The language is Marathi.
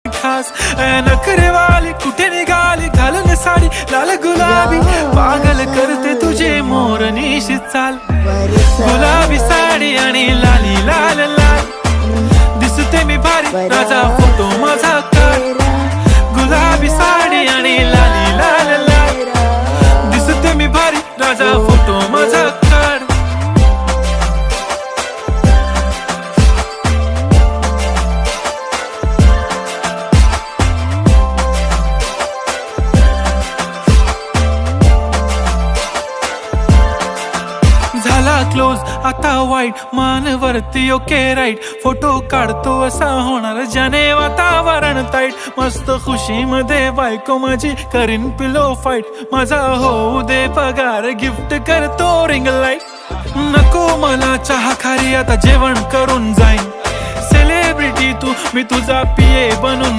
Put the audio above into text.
खास नखरेवाली कुठे निघाली घालून साडी लाल गुलाबी पागल करते तुझे मोरनीशी चाल गुलाबी साडी आणि लाली लाल लाल दिसते मी भारी राजा फोटो माझा काढ गुलाबी साडी आणि लाली लाल लाल दिसते मी भारी राजा फोटो माझा काढ झाला क्लोज आता वाईट मानवरती ओके राईट फोटो काढतो असा होणार ज्याने वातावरण ताईट मस्त खुशी मध्ये बायको माझी करीन पिलो फाईट माझा होऊ दे पगार गिफ्ट करतो रिंग लाईट नको मला चहा खारी आता जेवण करून जाईन सेलिब्रिटी तू मी तुझा पिये बनून